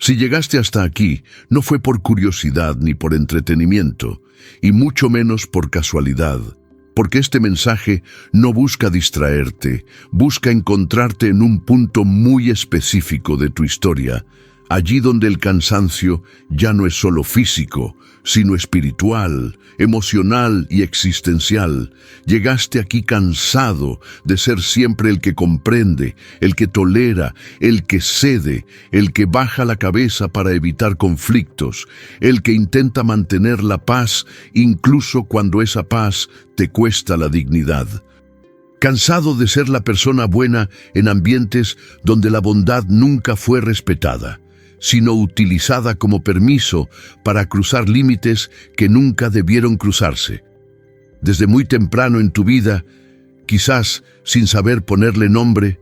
Si llegaste hasta aquí, no fue por curiosidad ni por entretenimiento, y mucho menos por casualidad, porque este mensaje no busca distraerte, busca encontrarte en un punto muy específico de tu historia, allí donde el cansancio ya no es solo físico, sino espiritual, emocional y existencial. Llegaste aquí cansado de ser siempre el que comprende, el que tolera, el que cede, el que baja la cabeza para evitar conflictos, el que intenta mantener la paz incluso cuando esa paz te cuesta la dignidad. Cansado de ser la persona buena en ambientes donde la bondad nunca fue respetada, sino utilizada como permiso para cruzar límites que nunca debieron cruzarse. Desde muy temprano en tu vida, quizás sin saber ponerle nombre,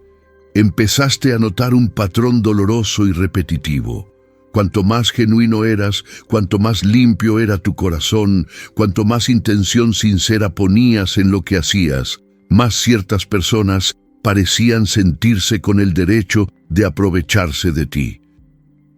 empezaste a notar un patrón doloroso y repetitivo. Cuanto más genuino eras, cuanto más limpio era tu corazón, cuanto más intención sincera ponías en lo que hacías, más ciertas personas parecían sentirse con el derecho de aprovecharse de ti.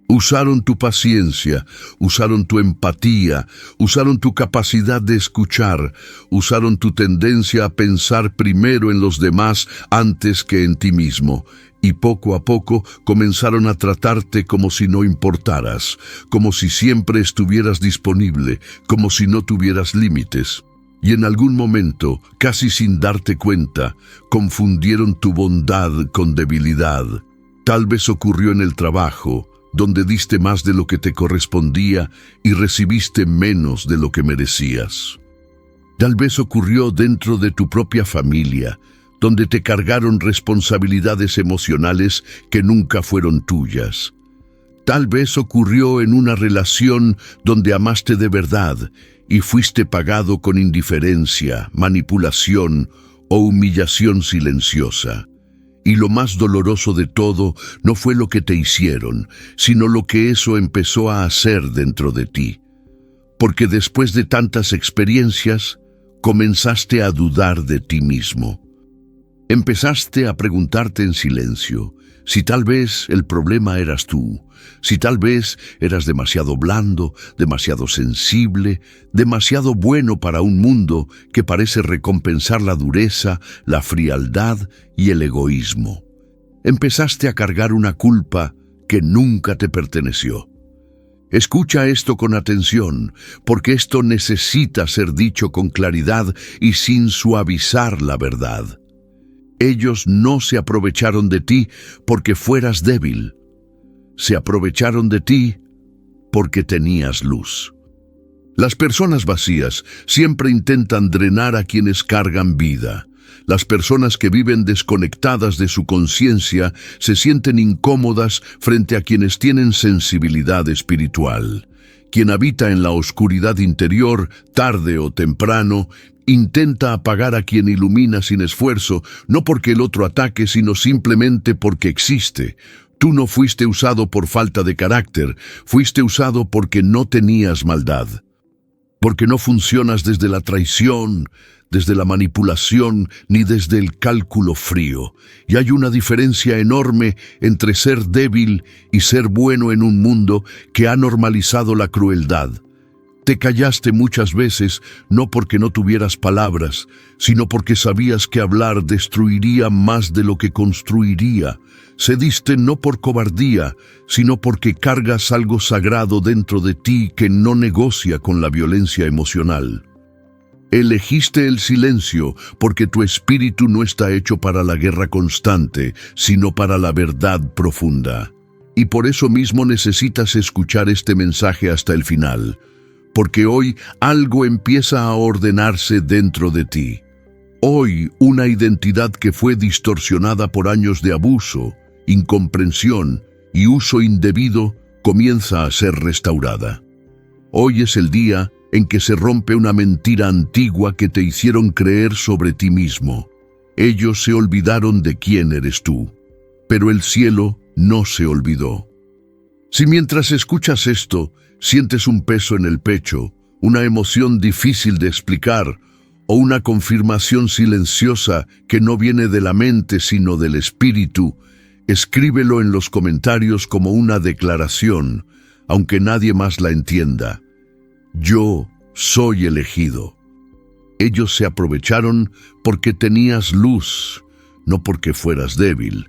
Usaron tu paciencia, usaron tu empatía, usaron tu capacidad de escuchar, usaron tu tendencia a pensar primero en los demás antes que en ti mismo, y poco a poco comenzaron a tratarte como si no importaras, como si siempre estuvieras disponible, como si no tuvieras límites. Y en algún momento, casi sin darte cuenta, confundieron tu bondad con debilidad. Tal vez ocurrió en el trabajo, donde diste más de lo que te correspondía y recibiste menos de lo que merecías. Tal vez ocurrió dentro de tu propia familia, donde te cargaron responsabilidades emocionales que nunca fueron tuyas. Tal vez ocurrió en una relación donde amaste de verdad y fuiste pagado con indiferencia, manipulación o humillación silenciosa. Y lo más doloroso de todo no fue lo que te hicieron, sino lo que eso empezó a hacer dentro de ti. Porque después de tantas experiencias, comenzaste a dudar de ti mismo. Empezaste a preguntarte en silencio si tal vez el problema eras tú, si tal vez eras demasiado blando, demasiado sensible, demasiado bueno para un mundo que parece recompensar la dureza, la frialdad y el egoísmo. Empezaste a cargar una culpa que nunca te perteneció. Escucha esto con atención, porque esto necesita ser dicho con claridad y sin suavizar la verdad. Ellos no se aprovecharon de ti porque fueras débil. Se aprovecharon de ti porque tenías luz. Las personas vacías siempre intentan drenar a quienes cargan vida. Las personas que viven desconectadas de su conciencia se sienten incómodas frente a quienes tienen sensibilidad espiritual. Quien habita en la oscuridad interior, tarde o temprano, intenta apagar a quien ilumina sin esfuerzo, no porque el otro ataque, sino simplemente porque existe. Tú no fuiste usado por falta de carácter, fuiste usado porque no tenías maldad. Porque no funcionas desde la traición, desde la manipulación, ni desde el cálculo frío. Y hay una diferencia enorme entre ser débil y ser bueno en un mundo que ha normalizado la crueldad. Te callaste muchas veces, no porque no tuvieras palabras, sino porque sabías que hablar destruiría más de lo que construiría. Cediste no por cobardía, sino porque cargas algo sagrado dentro de ti que no negocia con la violencia emocional. Elegiste el silencio porque tu espíritu no está hecho para la guerra constante, sino para la verdad profunda. Y por eso mismo necesitas escuchar este mensaje hasta el final. Porque hoy algo empieza a ordenarse dentro de ti. Hoy una identidad que fue distorsionada por años de abuso, incomprensión y uso indebido comienza a ser restaurada. Hoy es el día en que se rompe una mentira antigua que te hicieron creer sobre ti mismo. Ellos se olvidaron de quién eres tú, pero el cielo no se olvidó. Si mientras escuchas esto, sientes un peso en el pecho, una emoción difícil de explicar, o una confirmación silenciosa que no viene de la mente sino del espíritu, Escríbelo en los comentarios como una declaración, aunque nadie más la entienda. Yo soy elegido. Ellos se aprovecharon porque tenías luz, no porque fueras débil.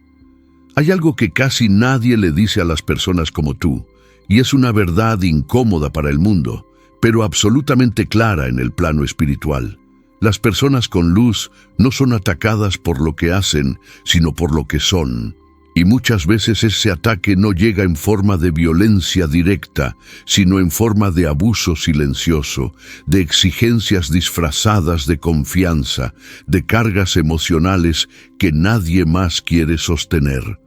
Hay algo que casi nadie le dice a las personas como tú, y es una verdad incómoda para el mundo, pero absolutamente clara en el plano espiritual. Las personas con luz no son atacadas por lo que hacen, sino por lo que son. Y muchas veces ese ataque no llega en forma de violencia directa, sino en forma de abuso silencioso, de exigencias disfrazadas de confianza, de cargas emocionales que nadie más quiere sostener.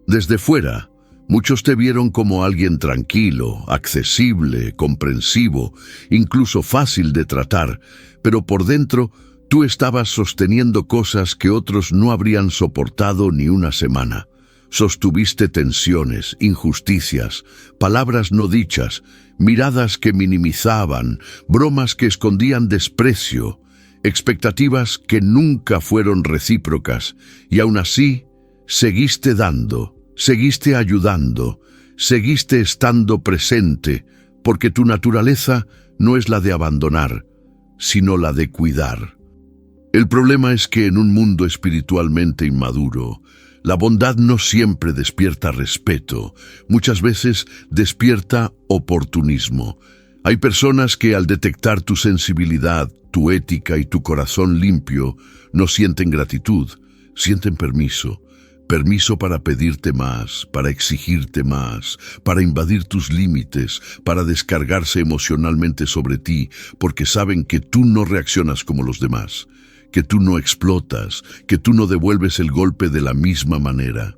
Desde fuera, muchos te vieron como alguien tranquilo, accesible, comprensivo, incluso fácil de tratar, pero por dentro tú estabas sosteniendo cosas que otros no habrían soportado ni una semana. Sostuviste tensiones, injusticias, palabras no dichas, miradas que minimizaban, bromas que escondían desprecio, expectativas que nunca fueron recíprocas, y aún así seguiste dando, seguiste ayudando, seguiste estando presente, porque tu naturaleza no es la de abandonar, sino la de cuidar. El problema es que en un mundo espiritualmente inmaduro, la bondad no siempre despierta respeto, muchas veces despierta oportunismo. Hay personas que al detectar tu sensibilidad, tu ética y tu corazón limpio, no sienten gratitud, sienten permiso. Permiso para pedirte más, para exigirte más, para invadir tus límites, para descargarse emocionalmente sobre ti, porque saben que tú no reaccionas como los demás, que tú no explotas, que tú no devuelves el golpe de la misma manera.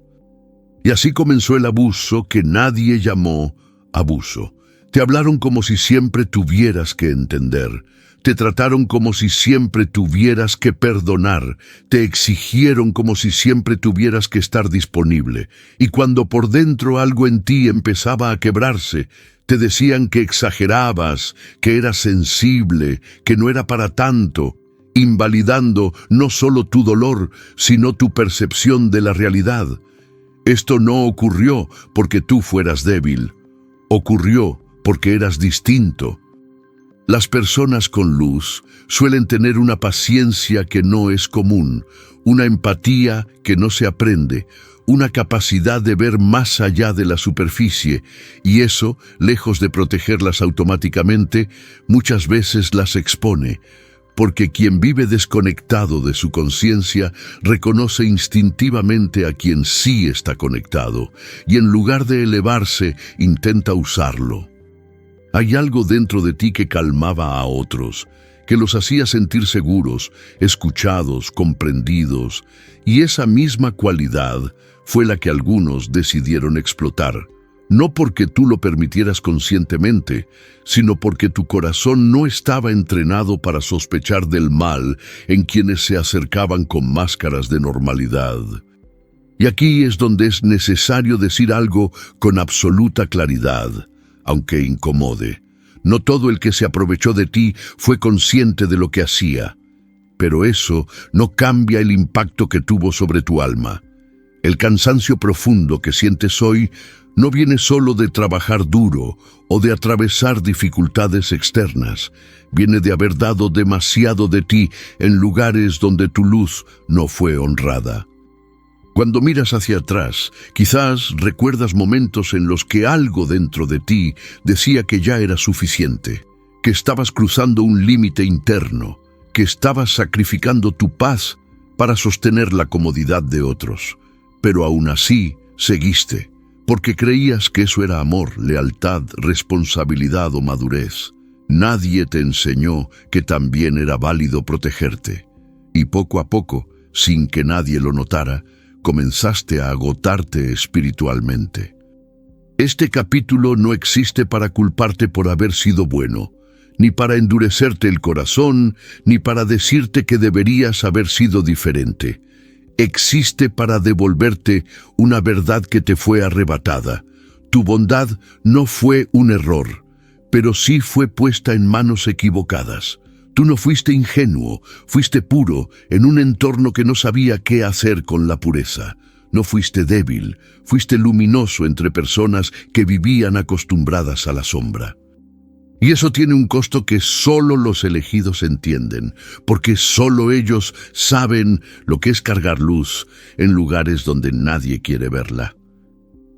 Y así comenzó el abuso que nadie llamó abuso. Te hablaron como si siempre tuvieras que entender. Te trataron como si siempre tuvieras que perdonar, te exigieron como si siempre tuvieras que estar disponible, y cuando por dentro algo en ti empezaba a quebrarse, te decían que exagerabas, que eras sensible, que no era para tanto, invalidando no solo tu dolor, sino tu percepción de la realidad. Esto no ocurrió porque tú fueras débil, ocurrió porque eras distinto. Las personas con luz suelen tener una paciencia que no es común, una empatía que no se aprende, una capacidad de ver más allá de la superficie, y eso, lejos de protegerlas automáticamente, muchas veces las expone, porque quien vive desconectado de su conciencia reconoce instintivamente a quien sí está conectado, y en lugar de elevarse, intenta usarlo. Hay algo dentro de ti que calmaba a otros, que los hacía sentir seguros, escuchados, comprendidos, y esa misma cualidad fue la que algunos decidieron explotar, no porque tú lo permitieras conscientemente, sino porque tu corazón no estaba entrenado para sospechar del mal en quienes se acercaban con máscaras de normalidad. Y aquí es donde es necesario decir algo con absoluta claridad, aunque incomode. No todo el que se aprovechó de ti fue consciente de lo que hacía, pero eso no cambia el impacto que tuvo sobre tu alma. El cansancio profundo que sientes hoy no viene solo de trabajar duro o de atravesar dificultades externas, viene de haber dado demasiado de ti en lugares donde tu luz no fue honrada. Cuando miras hacia atrás, quizás recuerdas momentos en los que algo dentro de ti decía que ya era suficiente, que estabas cruzando un límite interno, que estabas sacrificando tu paz para sostener la comodidad de otros. Pero aún así, seguiste, porque creías que eso era amor, lealtad, responsabilidad o madurez. Nadie te enseñó que también era válido protegerte. Y poco a poco, sin que nadie lo notara, comenzaste a agotarte espiritualmente. Este capítulo no existe para culparte por haber sido bueno, ni para endurecerte el corazón, ni para decirte que deberías haber sido diferente. Existe para devolverte una verdad que te fue arrebatada. Tu bondad no fue un error, pero sí fue puesta en manos equivocadas. Tú no fuiste ingenuo, fuiste puro en un entorno que no sabía qué hacer con la pureza. No fuiste débil, fuiste luminoso entre personas que vivían acostumbradas a la sombra. Y eso tiene un costo que solo los elegidos entienden, porque solo ellos saben lo que es cargar luz en lugares donde nadie quiere verla.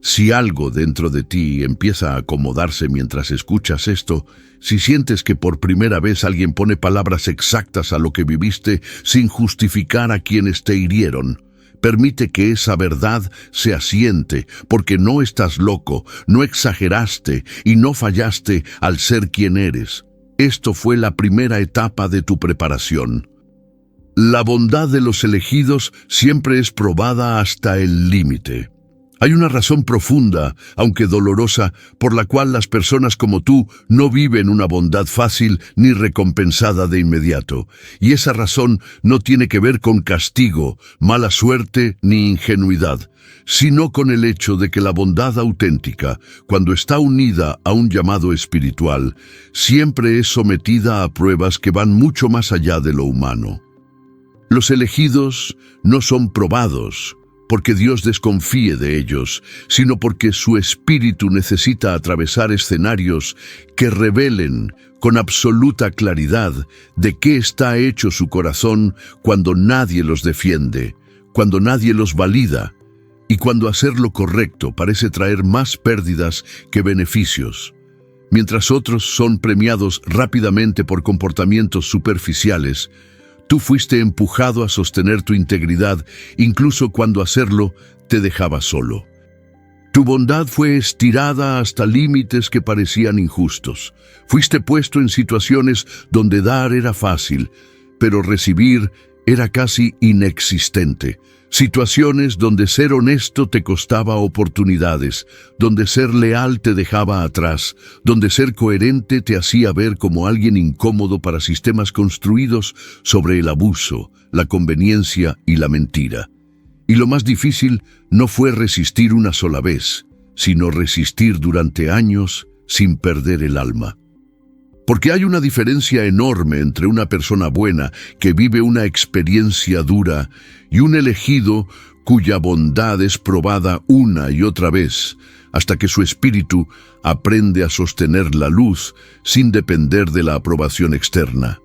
Si algo dentro de ti empieza a acomodarse mientras escuchas esto, si sientes que por primera vez alguien pone palabras exactas a lo que viviste sin justificar a quienes te hirieron, permite que esa verdad se asiente, porque no estás loco, no exageraste y no fallaste al ser quien eres. Esto fue la primera etapa de tu preparación. La bondad de los elegidos siempre es probada hasta el límite. Hay una razón profunda, aunque dolorosa, por la cual las personas como tú no viven una bondad fácil ni recompensada de inmediato. Y esa razón no tiene que ver con castigo, mala suerte ni ingenuidad, sino con el hecho de que la bondad auténtica, cuando está unida a un llamado espiritual, siempre es sometida a pruebas que van mucho más allá de lo humano. Los elegidos no son probados porque Dios desconfíe de ellos, sino porque su espíritu necesita atravesar escenarios que revelen con absoluta claridad de qué está hecho su corazón cuando nadie los defiende, cuando nadie los valida y cuando hacer lo correcto parece traer más pérdidas que beneficios. Mientras otros son premiados rápidamente por comportamientos superficiales, tú fuiste empujado a sostener tu integridad, incluso cuando hacerlo te dejaba solo. Tu bondad fue estirada hasta límites que parecían injustos. Fuiste puesto en situaciones donde dar era fácil, pero recibir era casi inexistente. Situaciones donde ser honesto te costaba oportunidades, donde ser leal te dejaba atrás, donde ser coherente te hacía ver como alguien incómodo para sistemas construidos sobre el abuso, la conveniencia y la mentira. Y lo más difícil no fue resistir una sola vez, sino resistir durante años sin perder el alma. Porque hay una diferencia enorme entre una persona buena que vive una experiencia dura y un elegido cuya bondad es probada una y otra vez, hasta que su espíritu aprende a sostener la luz sin depender de la aprobación externa.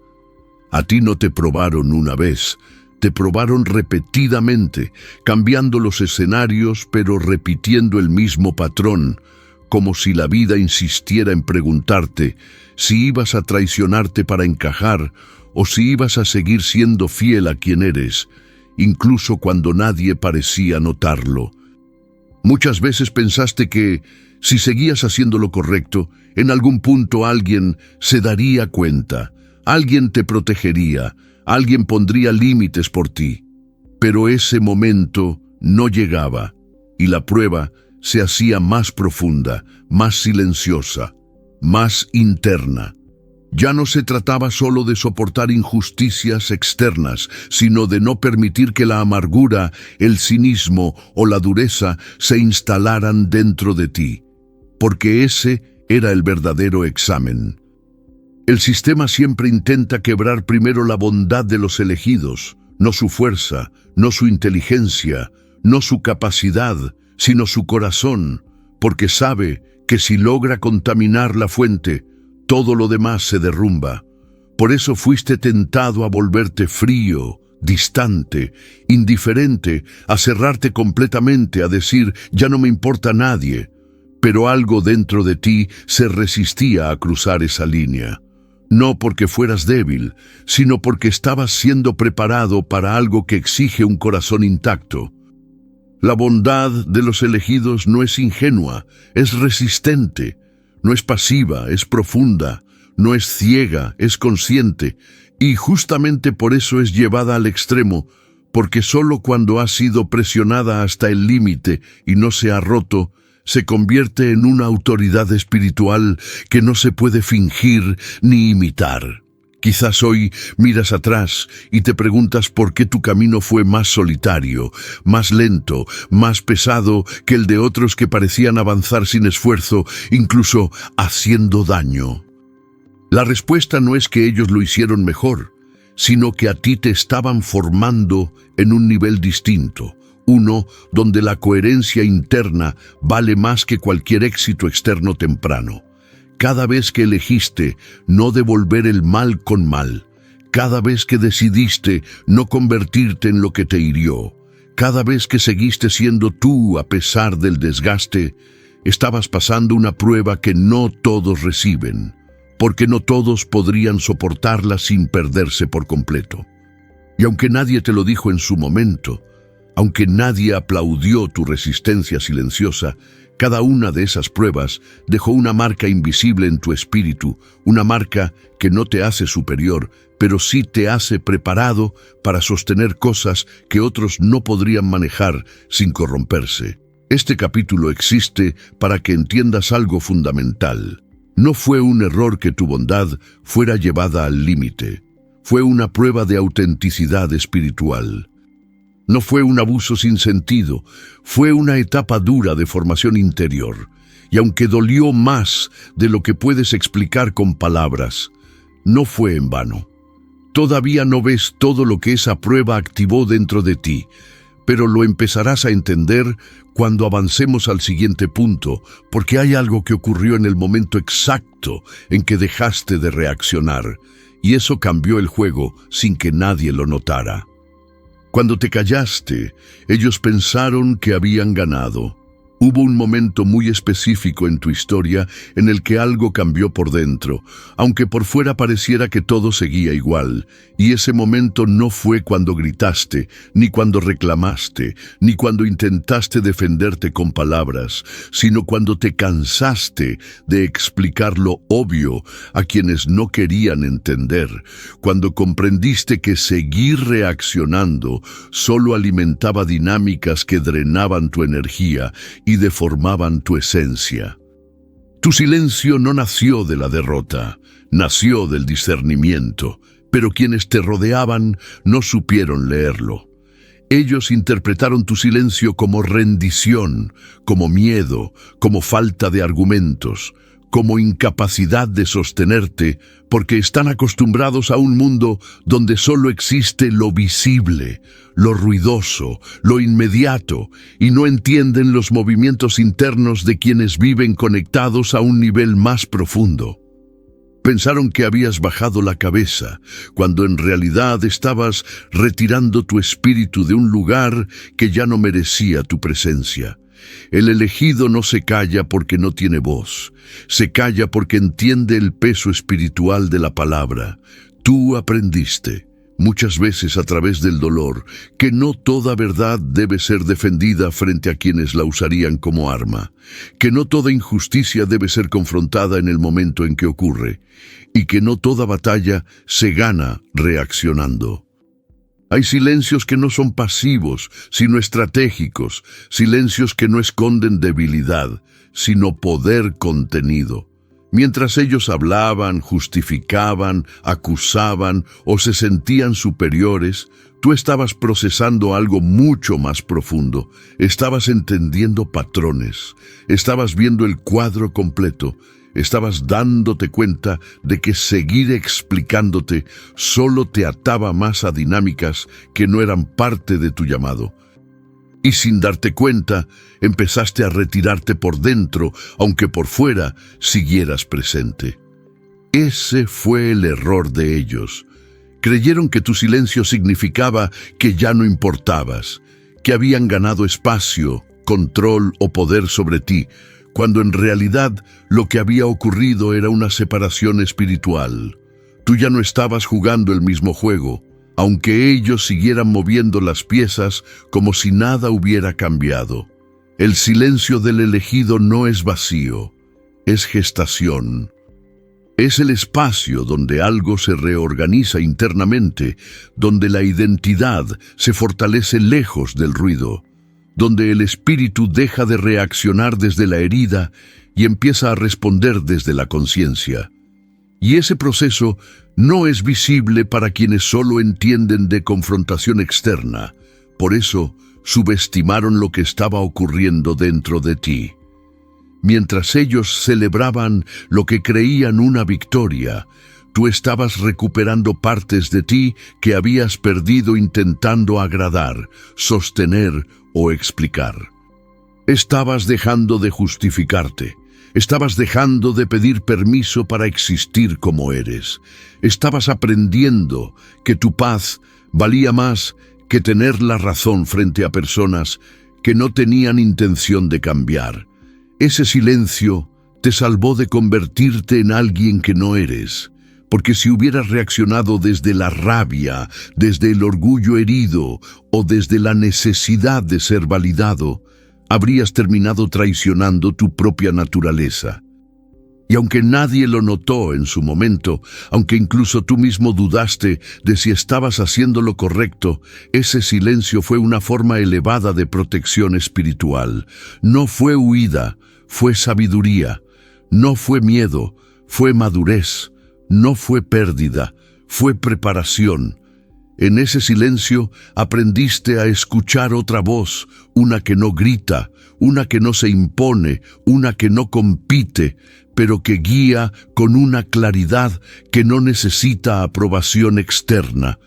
A ti no te probaron una vez, te probaron repetidamente, cambiando los escenarios pero repitiendo el mismo patrón, como si la vida insistiera en preguntarte si ibas a traicionarte para encajar o si ibas a seguir siendo fiel a quien eres, incluso cuando nadie parecía notarlo. Muchas veces pensaste que, si seguías haciendo lo correcto, en algún punto alguien se daría cuenta, alguien te protegería, alguien pondría límites por ti. Pero ese momento no llegaba, y la prueba se hacía más profunda, más silenciosa, más interna. Ya no se trataba solo de soportar injusticias externas, sino de no permitir que la amargura, el cinismo o la dureza se instalaran dentro de ti, porque ese era el verdadero examen. El sistema siempre intenta quebrar primero la bondad de los elegidos, no su fuerza, no su inteligencia, no su capacidad, sino su corazón, porque sabe que si logra contaminar la fuente, todo lo demás se derrumba. Por eso fuiste tentado a volverte frío, distante, indiferente, a cerrarte completamente, a decir, ya no me importa nadie. Pero algo dentro de ti se resistía a cruzar esa línea. No porque fueras débil, sino porque estabas siendo preparado para algo que exige un corazón intacto. La bondad de los elegidos no es ingenua, es resistente, no es pasiva, es profunda, no es ciega, es consciente, y justamente por eso es llevada al extremo, porque solo cuando ha sido presionada hasta el límite y no se ha roto, se convierte en una autoridad espiritual que no se puede fingir ni imitar. Quizás hoy miras atrás y te preguntas por qué tu camino fue más solitario, más lento, más pesado que el de otros que parecían avanzar sin esfuerzo, incluso haciendo daño. La respuesta no es que ellos lo hicieron mejor, sino que a ti te estaban formando en un nivel distinto, uno donde la coherencia interna vale más que cualquier éxito externo temprano. Cada vez que elegiste no devolver el mal con mal, cada vez que decidiste no convertirte en lo que te hirió, cada vez que seguiste siendo tú a pesar del desgaste, estabas pasando una prueba que no todos reciben, porque no todos podrían soportarla sin perderse por completo. Y aunque nadie te lo dijo en su momento, aunque nadie aplaudió tu resistencia silenciosa, cada una de esas pruebas dejó una marca invisible en tu espíritu, una marca que no te hace superior, pero sí te hace preparado para sostener cosas que otros no podrían manejar sin corromperse. Este capítulo existe para que entiendas algo fundamental. No fue un error que tu bondad fuera llevada al límite. Fue una prueba de autenticidad espiritual. No fue un abuso sin sentido, fue una etapa dura de formación interior. Y aunque dolió más de lo que puedes explicar con palabras, no fue en vano. Todavía no ves todo lo que esa prueba activó dentro de ti, pero lo empezarás a entender cuando avancemos al siguiente punto, porque hay algo que ocurrió en el momento exacto en que dejaste de reaccionar, y eso cambió el juego sin que nadie lo notara. Cuando te callaste, ellos pensaron que habían ganado. Hubo un momento muy específico en tu historia en el que algo cambió por dentro, aunque por fuera pareciera que todo seguía igual. Y ese momento no fue cuando gritaste, ni cuando reclamaste, ni cuando intentaste defenderte con palabras, sino cuando te cansaste de explicar lo obvio a quienes no querían entender, cuando comprendiste que seguir reaccionando solo alimentaba dinámicas que drenaban tu energía y deformaban tu esencia. Tu silencio no nació de la derrota, nació del discernimiento, pero quienes te rodeaban no supieron leerlo. Ellos interpretaron tu silencio como rendición, como miedo, como falta de argumentos, como incapacidad de sostenerte, porque están acostumbrados a un mundo donde solo existe lo visible, lo ruidoso, lo inmediato, y no entienden los movimientos internos de quienes viven conectados a un nivel más profundo. Pensaron que habías bajado la cabeza, cuando en realidad estabas retirando tu espíritu de un lugar que ya no merecía tu presencia. El elegido no se calla porque no tiene voz, se calla porque entiende el peso espiritual de la palabra. Tú aprendiste, muchas veces a través del dolor, que no toda verdad debe ser defendida frente a quienes la usarían como arma, que no toda injusticia debe ser confrontada en el momento en que ocurre, y que no toda batalla se gana reaccionando. Hay silencios que no son pasivos, sino estratégicos, silencios que no esconden debilidad, sino poder contenido. Mientras ellos hablaban, justificaban, acusaban o se sentían superiores, tú estabas procesando algo mucho más profundo. Estabas entendiendo patrones, estabas viendo el cuadro completo, estabas dándote cuenta de que seguir explicándote solo te ataba más a dinámicas que no eran parte de tu llamado. Y sin darte cuenta, empezaste a retirarte por dentro, aunque por fuera siguieras presente. Ese fue el error de ellos. Creyeron que tu silencio significaba que ya no importabas, que habían ganado espacio, control o poder sobre ti, cuando en realidad lo que había ocurrido era una separación espiritual. Tú ya no estabas jugando el mismo juego, aunque ellos siguieran moviendo las piezas como si nada hubiera cambiado. El silencio del elegido no es vacío, es gestación. Es el espacio donde algo se reorganiza internamente, donde la identidad se fortalece lejos del ruido, donde el espíritu deja de reaccionar desde la herida y empieza a responder desde la conciencia. Y ese proceso no es visible para quienes solo entienden de confrontación externa. Por eso, subestimaron lo que estaba ocurriendo dentro de ti. Mientras ellos celebraban lo que creían una victoria, Tú estabas recuperando partes de ti que habías perdido intentando agradar, sostener o explicar. Estabas dejando de justificarte. Estabas dejando de pedir permiso para existir como eres. Estabas aprendiendo que tu paz valía más que tener la razón frente a personas que no tenían intención de cambiar. Ese silencio te salvó de convertirte en alguien que no eres, porque si hubieras reaccionado desde la rabia, desde el orgullo herido o desde la necesidad de ser validado, habrías terminado traicionando tu propia naturaleza. Y aunque nadie lo notó en su momento, aunque incluso tú mismo dudaste de si estabas haciendo lo correcto, ese silencio fue una forma elevada de protección espiritual. No fue huida, fue sabiduría. No fue miedo, fue madurez. No fue pérdida, fue preparación. En ese silencio aprendiste a escuchar otra voz, una que no grita, una que no se impone, una que no compite, pero que guía con una claridad que no necesita aprobación externa.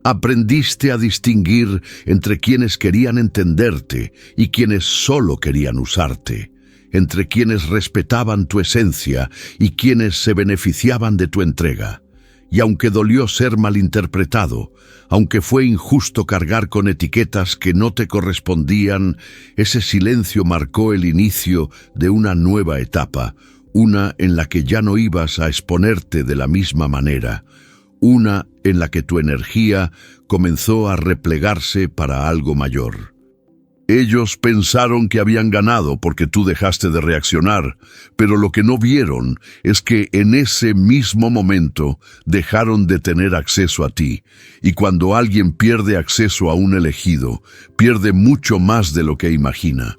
Aprendiste a distinguir entre quienes querían entenderte y quienes solo querían usarte, entre quienes respetaban tu esencia y quienes se beneficiaban de tu entrega. Y aunque dolió ser malinterpretado, aunque fue injusto cargar con etiquetas que no te correspondían, ese silencio marcó el inicio de una nueva etapa, una en la que ya no ibas a exponerte de la misma manera, una en la que tu energía comenzó a replegarse para algo mayor. Ellos pensaron que habían ganado porque tú dejaste de reaccionar, pero lo que no vieron es que en ese mismo momento dejaron de tener acceso a ti. Y cuando alguien pierde acceso a un elegido, pierde mucho más de lo que imagina.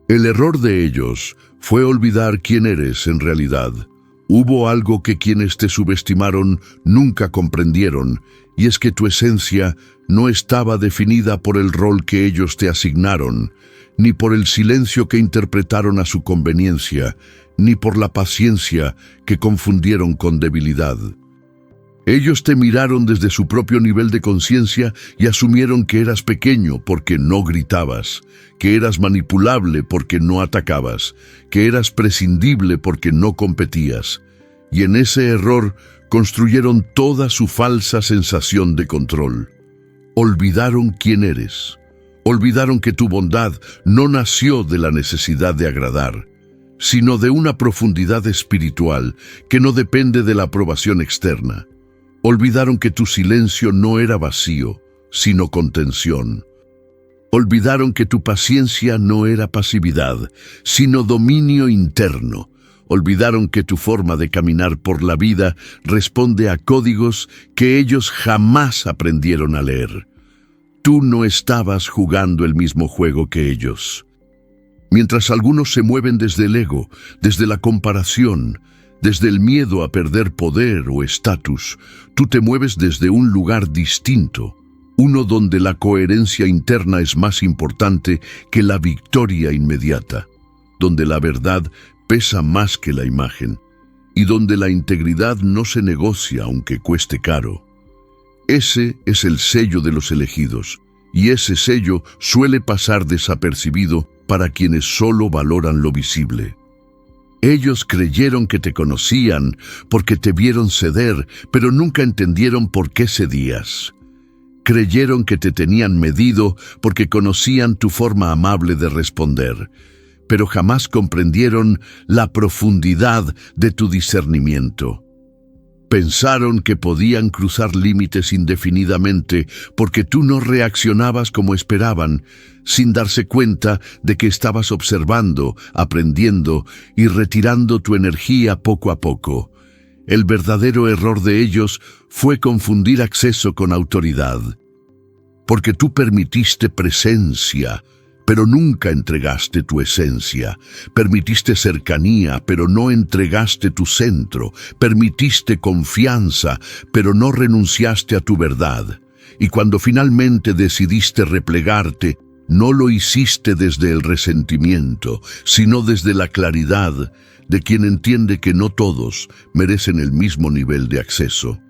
El error de ellos fue olvidar quién eres en realidad. Hubo algo que quienes te subestimaron nunca comprendieron, y es que tu esencia no estaba definida por el rol que ellos te asignaron, ni por el silencio que interpretaron a su conveniencia, ni por la paciencia que confundieron con debilidad. Ellos te miraron desde su propio nivel de conciencia y asumieron que eras pequeño porque no gritabas, que eras manipulable porque no atacabas, que eras prescindible porque no competías. Y en ese error construyeron toda su falsa sensación de control. Olvidaron quién eres. Olvidaron que tu bondad no nació de la necesidad de agradar, sino de una profundidad espiritual que no depende de la aprobación externa. Olvidaron que tu silencio no era vacío, sino contención. Olvidaron que tu paciencia no era pasividad, sino dominio interno. Olvidaron que tu forma de caminar por la vida responde a códigos que ellos jamás aprendieron a leer. Tú no estabas jugando el mismo juego que ellos. Mientras algunos se mueven desde el ego, desde la comparación, desde el miedo a perder poder o estatus, tú te mueves desde un lugar distinto, uno donde la coherencia interna es más importante que la victoria inmediata, donde la verdad pesa más que la imagen, y donde la integridad no se negocia aunque cueste caro. Ese es el sello de los elegidos, y ese sello suele pasar desapercibido para quienes solo valoran lo visible. Ellos creyeron que te conocían porque te vieron ceder, pero nunca entendieron por qué cedías. Creyeron que te tenían medido porque conocían tu forma amable de responder, pero jamás comprendieron la profundidad de tu discernimiento. Pensaron que podían cruzar límites indefinidamente porque tú no reaccionabas como esperaban, sin darse cuenta de que estabas observando, aprendiendo y retirando tu energía poco a poco. El verdadero error de ellos fue confundir acceso con autoridad, porque tú permitiste presencia, pero nunca entregaste tu esencia. Permitiste cercanía, pero no entregaste tu centro. Permitiste confianza, pero no renunciaste a tu verdad. Y cuando finalmente decidiste replegarte, no lo hiciste desde el resentimiento, sino desde la claridad, de quien entiende que no todos merecen el mismo nivel de acceso.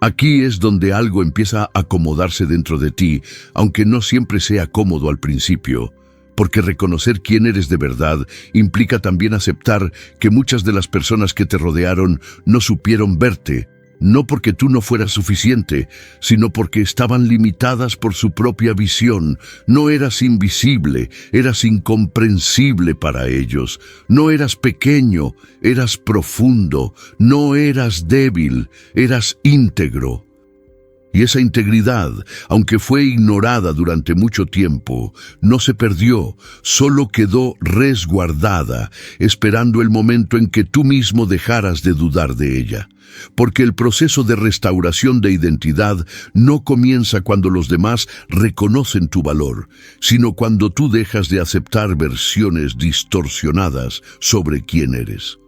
Aquí es donde algo empieza a acomodarse dentro de ti, aunque no siempre sea cómodo al principio, porque reconocer quién eres de verdad implica también aceptar que muchas de las personas que te rodearon no supieron verte, no porque tú no fueras suficiente, sino porque estaban limitadas por su propia visión. No eras invisible, eras incomprensible para ellos. No eras pequeño, eras profundo. No eras débil, eras íntegro. Y esa integridad, aunque fue ignorada durante mucho tiempo, no se perdió, solo quedó resguardada, esperando el momento en que tú mismo dejaras de dudar de ella. Porque el proceso de restauración de identidad no comienza cuando los demás reconocen tu valor, sino cuando tú dejas de aceptar versiones distorsionadas sobre quién eres.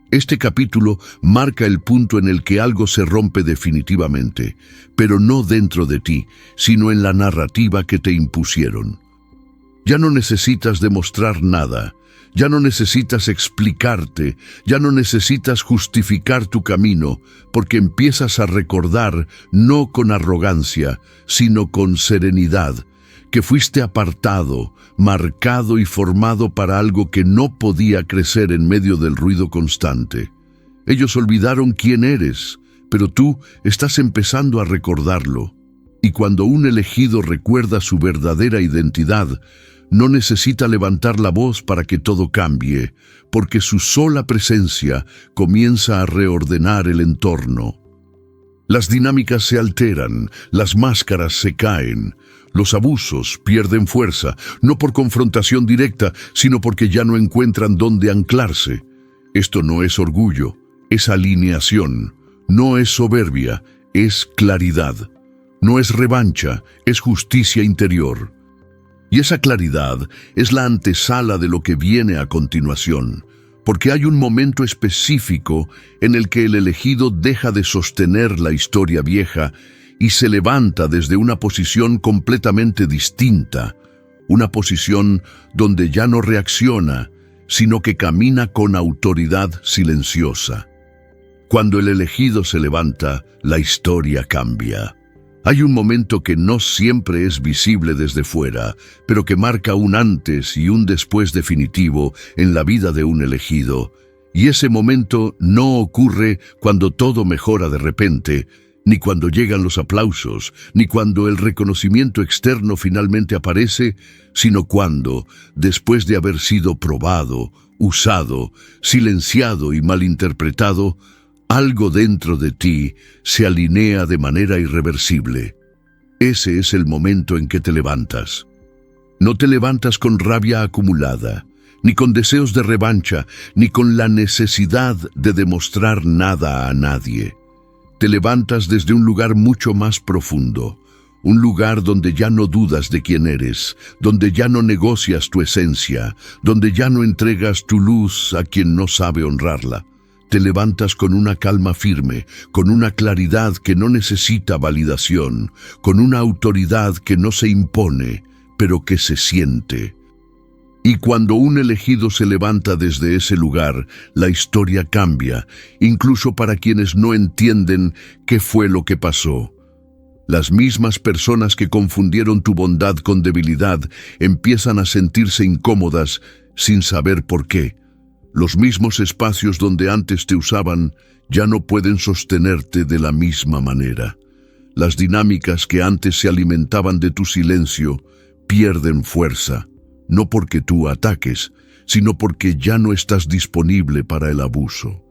Este capítulo marca el punto en el que algo se rompe definitivamente, pero no dentro de ti, sino en la narrativa que te impusieron. Ya no necesitas demostrar nada, ya no necesitas explicarte, ya no necesitas justificar tu camino, porque empiezas a recordar, no con arrogancia, sino con serenidad, que fuiste apartado, marcado y formado para algo que no podía crecer en medio del ruido constante. Ellos olvidaron quién eres, pero tú estás empezando a recordarlo. Y cuando un elegido recuerda su verdadera identidad, no necesita levantar la voz para que todo cambie, porque su sola presencia comienza a reordenar el entorno. Las dinámicas se alteran, las máscaras se caen, los abusos pierden fuerza, no por confrontación directa, sino porque ya no encuentran dónde anclarse. Esto no es orgullo, es alineación, no es soberbia, es claridad, no es revancha, es justicia interior. Y esa claridad es la antesala de lo que viene a continuación, porque hay un momento específico en el que el elegido deja de sostener la historia vieja y se levanta desde una posición completamente distinta, una posición donde ya no reacciona, sino que camina con autoridad silenciosa. Cuando el elegido se levanta, la historia cambia. Hay un momento que no siempre es visible desde fuera, pero que marca un antes y un después definitivo en la vida de un elegido. Y ese momento no ocurre cuando todo mejora de repente, ni cuando llegan los aplausos, ni cuando el reconocimiento externo finalmente aparece, sino cuando, después de haber sido probado, usado, silenciado y malinterpretado, algo dentro de ti se alinea de manera irreversible. Ese es el momento en que te levantas. No te levantas con rabia acumulada, ni con deseos de revancha, ni con la necesidad de demostrar nada a nadie. Te levantas desde un lugar mucho más profundo, un lugar donde ya no dudas de quién eres, donde ya no negocias tu esencia, donde ya no entregas tu luz a quien no sabe honrarla. Te levantas con una calma firme, con una claridad que no necesita validación, con una autoridad que no se impone, pero que se siente. Y cuando un elegido se levanta desde ese lugar, la historia cambia, incluso para quienes no entienden qué fue lo que pasó. Las mismas personas que confundieron tu bondad con debilidad empiezan a sentirse incómodas sin saber por qué. Los mismos espacios donde antes te usaban ya no pueden sostenerte de la misma manera. Las dinámicas que antes se alimentaban de tu silencio pierden fuerza, no porque tú ataques, sino porque ya no estás disponible para el abuso.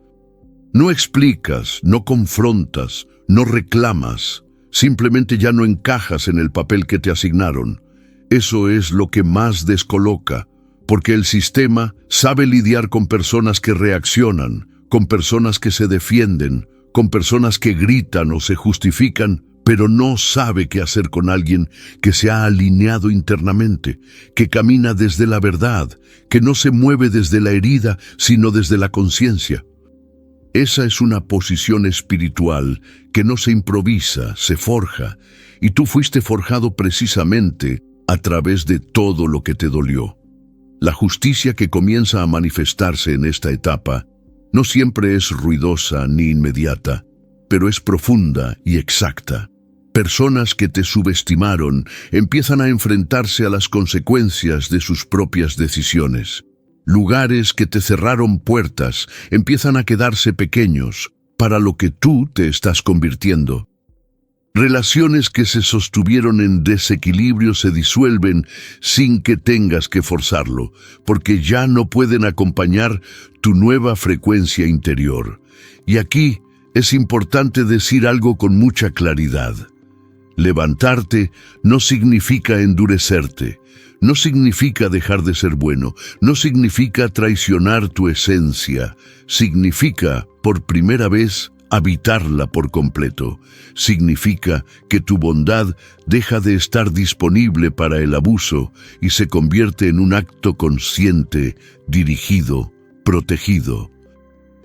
No explicas, no confrontas, no reclamas, simplemente ya no encajas en el papel que te asignaron. Eso es lo que más descoloca, porque el sistema sabe lidiar con personas que reaccionan, con personas que se defienden, con personas que gritan o se justifican, pero no sabe qué hacer con alguien que se ha alineado internamente, que camina desde la verdad, que no se mueve desde la herida, sino desde la conciencia. Esa es una posición espiritual que no se improvisa, se forja, y tú fuiste forjado precisamente a través de todo lo que te dolió. La justicia que comienza a manifestarse en esta etapa no siempre es ruidosa ni inmediata, pero es profunda y exacta. Personas que te subestimaron empiezan a enfrentarse a las consecuencias de sus propias decisiones. Lugares que te cerraron puertas empiezan a quedarse pequeños para lo que tú te estás convirtiendo. Relaciones que se sostuvieron en desequilibrio se disuelven sin que tengas que forzarlo, porque ya no pueden acompañar tu nueva frecuencia interior. Y aquí es importante decir algo con mucha claridad. Levantarte no significa endurecerte, no significa dejar de ser bueno, no significa traicionar tu esencia, significa, por primera vez, habitarla por completo. Significa que tu bondad deja de estar disponible para el abuso y se convierte en un acto consciente, dirigido, protegido.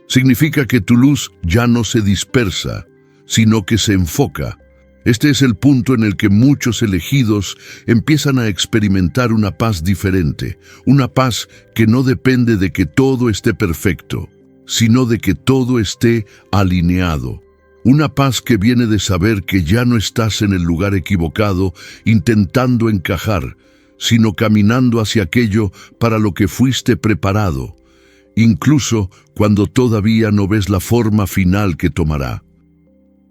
Significa que tu luz ya no se dispersa, sino que se enfoca. Este es el punto en el que muchos elegidos empiezan a experimentar una paz diferente, una paz que no depende de que todo esté perfecto, sino de que todo esté alineado. Una paz que viene de saber que ya no estás en el lugar equivocado intentando encajar, sino caminando hacia aquello para lo que fuiste preparado, incluso cuando todavía no ves la forma final que tomará.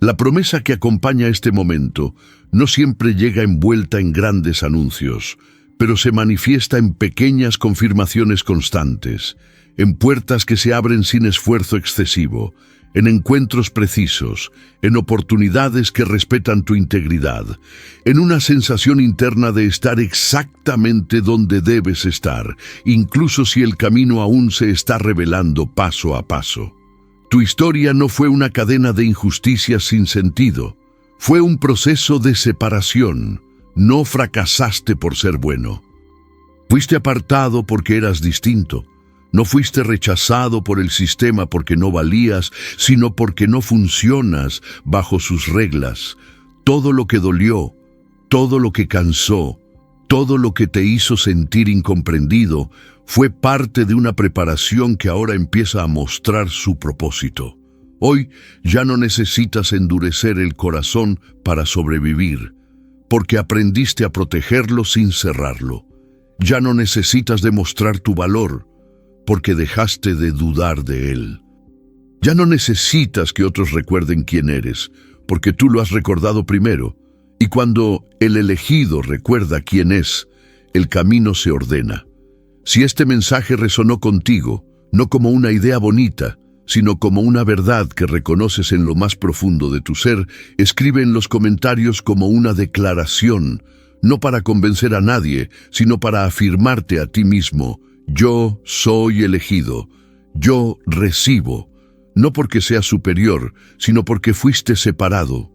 La promesa que acompaña este momento no siempre llega envuelta en grandes anuncios, pero se manifiesta en pequeñas confirmaciones constantes, en puertas que se abren sin esfuerzo excesivo, en encuentros precisos, en oportunidades que respetan tu integridad, en una sensación interna de estar exactamente donde debes estar, incluso si el camino aún se está revelando paso a paso. Tu historia no fue una cadena de injusticias sin sentido, fue un proceso de separación. No fracasaste por ser bueno. Fuiste apartado porque eras distinto. No fuiste rechazado por el sistema porque no valías, sino porque no funcionas bajo sus reglas. Todo lo que dolió, todo lo que cansó, todo lo que te hizo sentir incomprendido, fue parte de una preparación que ahora empieza a mostrar su propósito. Hoy ya no necesitas endurecer el corazón para sobrevivir, porque aprendiste a protegerlo sin cerrarlo. Ya no necesitas demostrar tu valor, porque dejaste de dudar de él. Ya no necesitas que otros recuerden quién eres, porque tú lo has recordado primero. Y cuando el elegido recuerda quién es, el camino se ordena. Si este mensaje resonó contigo, no como una idea bonita, sino como una verdad que reconoces en lo más profundo de tu ser, escribe en los comentarios como una declaración, no para convencer a nadie, sino para afirmarte a ti mismo: yo soy elegido, yo recibo, no porque seas superior, sino porque fuiste separado.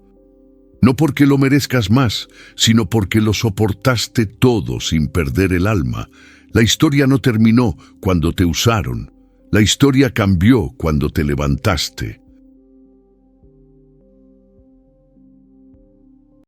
No porque lo merezcas más, sino porque lo soportaste todo sin perder el alma. La historia no terminó cuando te usaron. La historia cambió cuando te levantaste.